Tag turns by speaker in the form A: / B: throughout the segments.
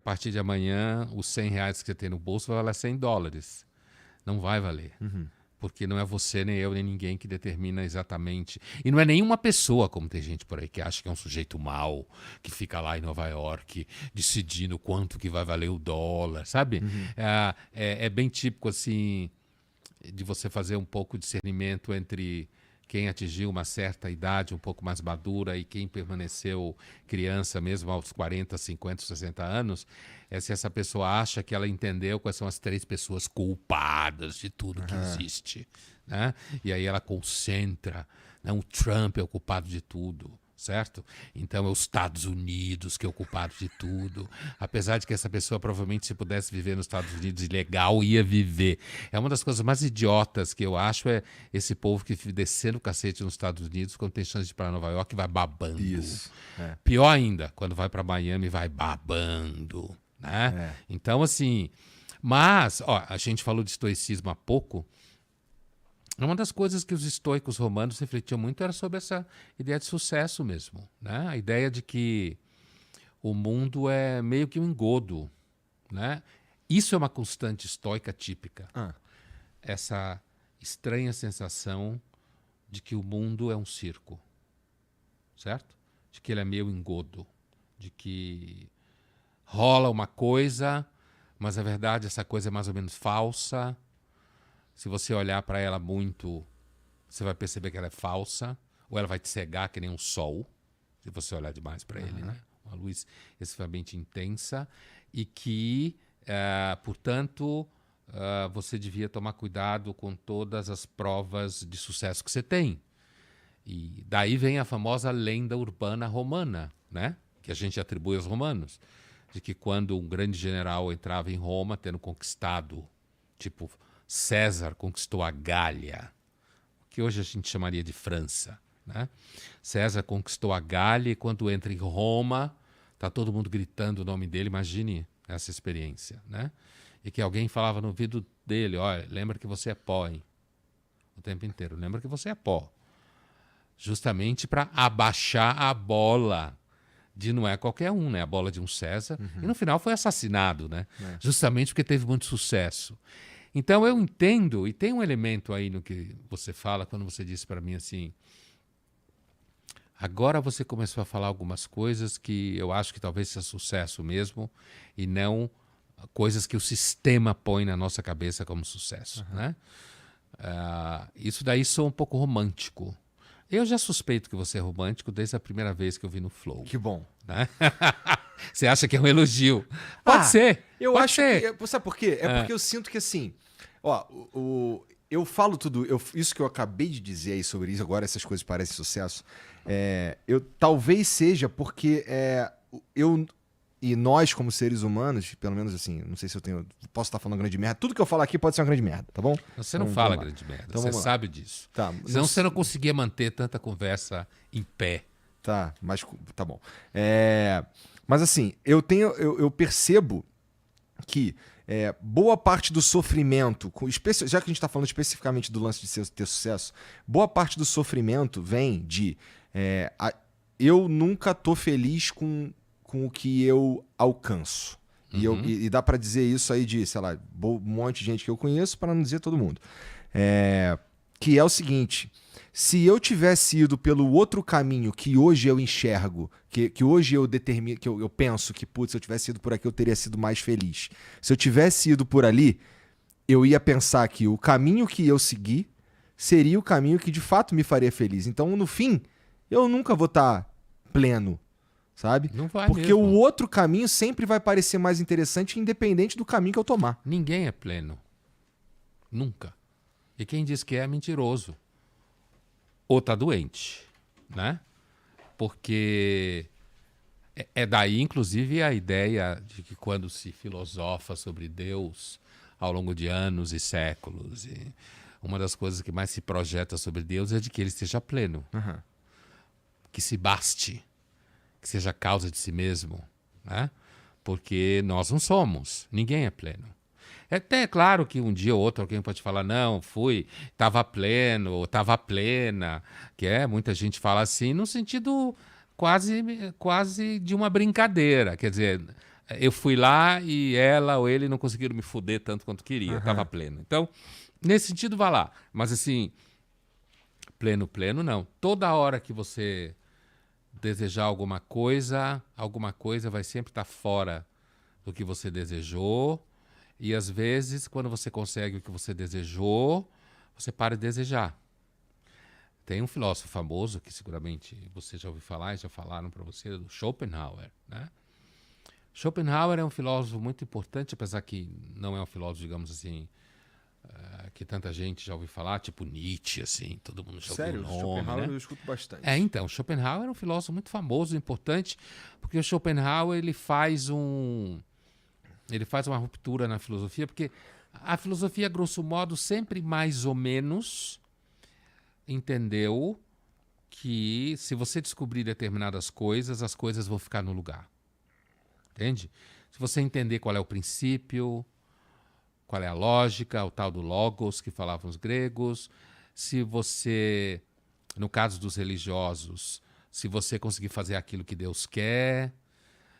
A: partir de amanhã, os R$ 100 que você tem no bolso vai valer $100. Não vai valer. Porque não é você, nem eu, nem ninguém que determina exatamente. E não é nenhuma pessoa, como tem gente por aí que acha que é um sujeito mau, que fica lá em Nova York decidindo quanto que vai valer o dólar, sabe? É bem típico, assim, de você fazer um pouco de discernimento entre quem atingiu uma certa idade um pouco mais madura e quem permaneceu criança mesmo aos 40, 50, 60 anos, é se essa pessoa acha que ela entendeu quais são as 3 pessoas culpadas de tudo que existe, né? E aí ela concentra, né? O Trump é o culpado de tudo, certo? Então é os Estados Unidos que é o culpado de tudo. Apesar de que essa pessoa provavelmente, se pudesse viver nos Estados Unidos ilegal, ia viver. É uma das coisas mais idiotas que eu acho é esse povo que fica descendo o cacete nos Estados Unidos quando tem chance de ir para Nova York vai babando.
B: Isso.
A: Pior ainda, quando vai para Miami vai babando, né? Então, assim... Mas, ó, a gente falou de estoicismo há pouco. Uma das coisas que os estoicos romanos refletiam muito era sobre essa ideia de sucesso mesmo, né? A ideia de que o mundo é meio que um engodo, né? Isso é uma constante estoica típica. Essa estranha sensação de que o mundo é um circo, certo? De que ele é meio engodo, de que rola uma coisa, mas na verdade essa coisa é mais ou menos falsa. Se você olhar para ela muito, você vai perceber que ela é falsa, ou ela vai te cegar que nem um sol, se você olhar demais para ele, né? Uma luz excessivamente intensa e que, portanto, você devia tomar cuidado com todas as provas de sucesso que você tem. E daí vem a famosa lenda urbana romana, né? Que a gente atribui aos romanos, de que quando um grande general entrava em Roma, tendo conquistado, tipo... César conquistou a Gália, que hoje a gente chamaria de França, né? César conquistou a Gália e quando entra em Roma, tá todo mundo gritando o nome dele, imagine essa experiência, né? E que alguém falava no ouvido dele, olha, lembra que você é pó, hein? O tempo inteiro, lembra que você é pó. Justamente para abaixar a bola de não é qualquer um, né? A bola de um César. E no final foi assassinado, né? Justamente porque teve muito sucesso. Então eu entendo, e tem um elemento aí no que você fala, quando você disse para mim assim, agora você começou a falar algumas coisas que eu acho que talvez seja sucesso mesmo, e não coisas que o sistema põe na nossa cabeça como sucesso, né? Isso daí sou um pouco romântico. Eu já suspeito que você é romântico desde a primeira vez que eu vi no Flow.
B: Que bom.
A: Né? Você acha que é um elogio? Pode ser.
B: Eu
A: pode
B: acho
A: ser.
B: que... Sabe por quê? É porque eu sinto que, assim... Ó, eu falo tudo... isso que eu acabei de dizer aí sobre isso, agora essas coisas parecem sucesso. Talvez seja porque eu... E nós, como seres humanos, pelo menos assim, não sei se eu posso estar falando grande merda. Tudo que eu falar aqui pode ser uma grande merda, tá bom?
A: Você não fala grande merda,
B: então,
A: você sabe disso.
B: Tá,
A: senão você não conseguia manter tanta conversa em pé.
B: Tá, mas tá bom. Mas assim, eu percebo que boa parte do sofrimento, já que a gente está falando especificamente do lance de ter sucesso, boa parte do sofrimento vem de eu nunca tô feliz com o que eu alcanço. E dá para dizer isso aí de, sei lá, um monte de gente que eu conheço, para não dizer todo mundo. Que é o seguinte... Se eu tivesse ido pelo outro caminho que hoje eu enxergo, que hoje eu determino, que eu penso que, putz, se eu tivesse ido por aqui eu teria sido mais feliz. Se eu tivesse ido por ali, eu ia pensar que o caminho que eu segui seria o caminho que de fato me faria feliz. Então, no fim, eu nunca vou estar pleno, sabe?
A: Não vai
B: Porque
A: mesmo.
B: o outro caminho sempre vai parecer mais interessante, independente do caminho que eu tomar.
A: Ninguém é pleno. Nunca. E quem diz que é mentiroso. Ou tá doente, né? Porque é daí, inclusive, a ideia de que quando se filosofa sobre Deus ao longo de anos e séculos, e uma das coisas que mais se projeta sobre Deus é de que ele esteja pleno, que se baste, que seja causa de si mesmo, né? Porque nós não somos, ninguém é pleno. É até claro que um dia ou outro alguém pode falar, não, estava pleno, ou estava plena, muita gente fala assim, no sentido quase de uma brincadeira. Quer dizer, eu fui lá e ela ou ele não conseguiram me fuder tanto quanto queria. Eu tava pleno. Então, nesse sentido, vá lá. Mas assim, pleno, não. Toda hora que você desejar alguma coisa vai sempre estar fora do que você desejou. E às vezes, quando você consegue o que você desejou, você para de desejar. Tem um filósofo famoso, que seguramente você já ouviu falar e já falaram para você, do Schopenhauer, né? Schopenhauer é um filósofo muito importante, apesar que não é um filósofo, digamos assim, que tanta gente já ouviu falar, tipo Nietzsche, assim, todo mundo já ouviu o nome,
B: Schopenhauer
A: né?
B: eu escuto bastante.
A: Então, Schopenhauer é um filósofo muito famoso, importante, porque o Schopenhauer ele faz uma ruptura na filosofia, porque a filosofia, grosso modo, sempre mais ou menos entendeu que se você descobrir determinadas coisas, as coisas vão ficar no lugar. Entende? Se você entender qual é o princípio, qual é a lógica, o tal do logos que falavam os gregos, se você, no caso dos religiosos, se você conseguir fazer aquilo que Deus quer,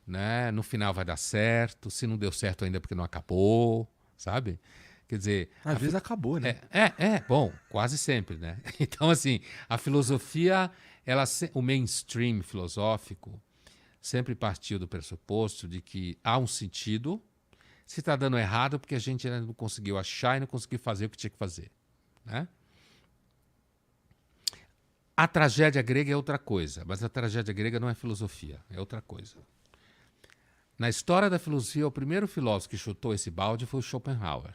A: né, no final vai dar certo, se não deu certo ainda é porque não acabou, sabe? Quer dizer...
B: Às vezes acabou, né?
A: Bom, quase sempre, né? Então, assim, a filosofia, o mainstream filosófico sempre partiu do pressuposto de que há um sentido, se está dando errado porque a gente ainda não conseguiu achar e não conseguiu fazer o que tinha que fazer, né? A tragédia grega é outra coisa, mas a tragédia grega não é filosofia, é outra coisa. Na história da filosofia, o primeiro filósofo que chutou esse balde foi o Schopenhauer,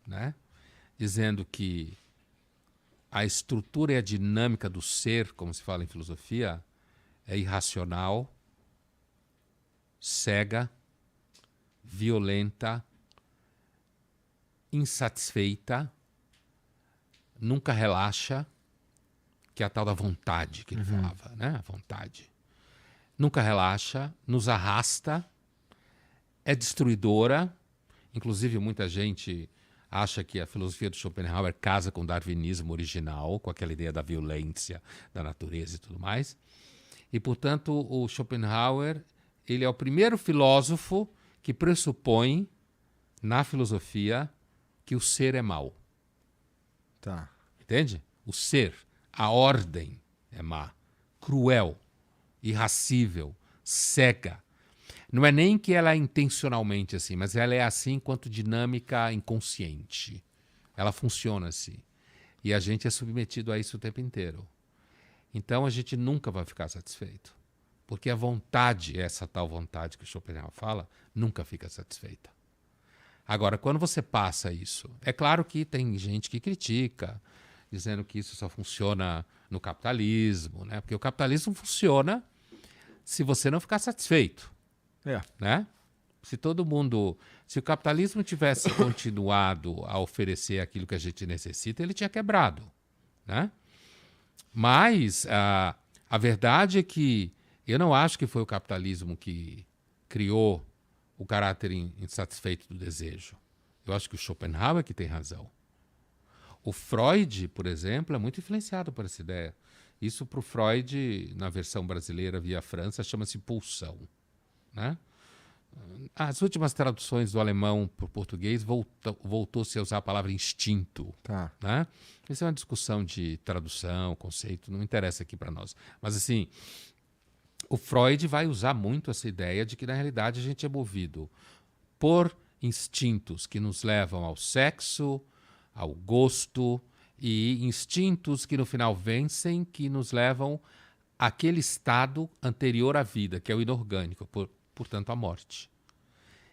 A: né? Dizendo que a estrutura e a dinâmica do ser, como se fala em filosofia, é irracional, cega, violenta, insatisfeita, nunca relaxa, que é a tal da vontade que ele falava, né? A vontade. Nunca relaxa, nos arrasta, é destruidora. Inclusive, muita gente acha que a filosofia do Schopenhauer casa com o darwinismo original, com aquela ideia da violência da natureza e tudo mais. E, portanto, o Schopenhauer, ele é o primeiro filósofo que pressupõe, na filosofia, que o ser é mau.
B: Tá.
A: Entende? O ser, a ordem é má, cruel, irracível, cega. Não é nem que ela é intencionalmente assim, mas ela é assim enquanto dinâmica inconsciente. Ela funciona assim. E a gente é submetido a isso o tempo inteiro. Então a gente nunca vai ficar satisfeito. Porque a vontade, essa tal vontade que o Schopenhauer fala, nunca fica satisfeita. Agora, quando você passa isso, é claro que tem gente que critica, dizendo que isso só funciona no capitalismo, né? Porque o capitalismo funciona se você não ficar satisfeito. Né? Se o capitalismo tivesse continuado a oferecer aquilo que a gente necessita, ele tinha quebrado, né? Mas a verdade é que eu não acho que foi o capitalismo que criou o caráter insatisfeito do desejo. Eu acho que o Schopenhauer que tem razão. O Freud, por exemplo, é muito influenciado por essa ideia. Isso para o Freud, na versão brasileira via França, chama-se pulsão. Né? As últimas traduções do alemão para o português voltou-se a usar a palavra instinto.
B: Tá.
A: Né? Isso é uma discussão de tradução, conceito, não interessa aqui para nós. Mas assim, o Freud vai usar muito essa ideia de que na realidade a gente é movido por instintos que nos levam ao sexo, ao gosto, e instintos que no final vencem, que nos levam àquele estado anterior à vida, que é o inorgânico, portanto a morte.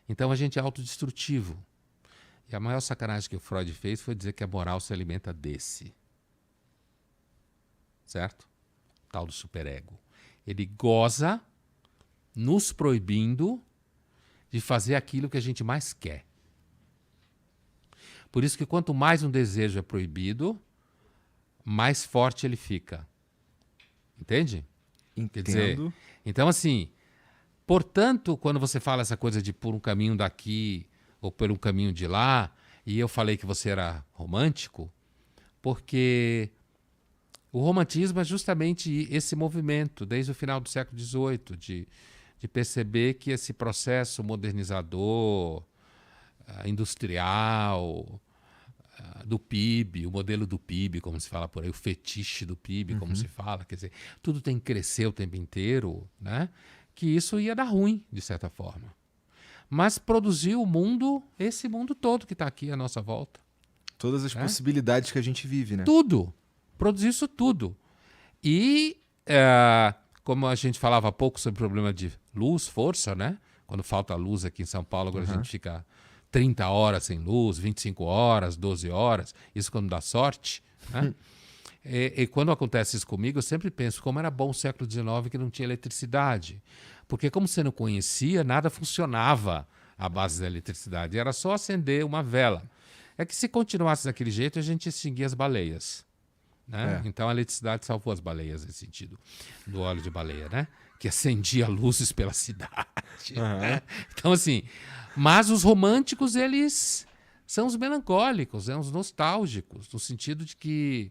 A: Então a gente é autodestrutivo. E a maior sacanagem que o Freud fez foi dizer que a moral se alimenta desse. Certo? Tal do superego. Ele goza nos proibindo de fazer aquilo que a gente mais quer. Por isso que quanto mais um desejo é proibido, mais forte ele fica. Entende?
B: Entendo.
A: Quer dizer, então assim, portanto, quando você fala essa coisa de por um caminho daqui ou por um caminho de lá, e eu falei que você era romântico, porque o romantismo é justamente esse movimento, desde o final do século XVIII, de perceber que esse processo modernizador, industrial, do PIB, o modelo do PIB, como se fala por aí, o fetiche do PIB, como se fala, quer dizer, tudo tem que crescer o tempo inteiro, né? Que isso ia dar ruim, de certa forma. Mas produziu o mundo, esse mundo todo que está aqui à nossa volta.
B: Todas as possibilidades que a gente vive, né?
A: Tudo. Produziu isso tudo. E, como a gente falava há pouco sobre o problema de luz, força, né? Quando falta luz aqui em São Paulo, agora a gente fica 30 horas sem luz, 25 horas, 12 horas. Isso quando dá sorte, né? E quando acontece isso comigo, eu sempre penso como era bom o século XIX que não tinha eletricidade. Porque como você não conhecia, nada funcionava à base da eletricidade. Era só acender uma vela. É que se continuasse daquele jeito, a gente extinguia as baleias. Né? Então a eletricidade salvou as baleias nesse sentido, do óleo de baleia, né? Que acendia luzes pela cidade. Né? Então, assim, mas os românticos, eles são os melancólicos, os nostálgicos, no sentido de que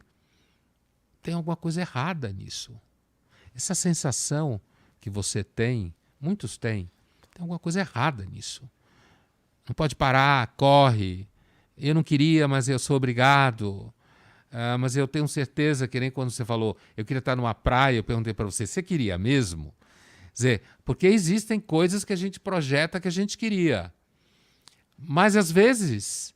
A: tem alguma coisa errada nisso. Essa sensação que você tem, muitos têm, tem alguma coisa errada nisso. Não pode parar, corre. Eu não queria, mas eu sou obrigado. Mas eu tenho certeza que nem quando você falou, eu queria estar numa praia, eu perguntei para você, você queria mesmo? Quer dizer, porque existem coisas que a gente projeta que a gente queria. Mas às vezes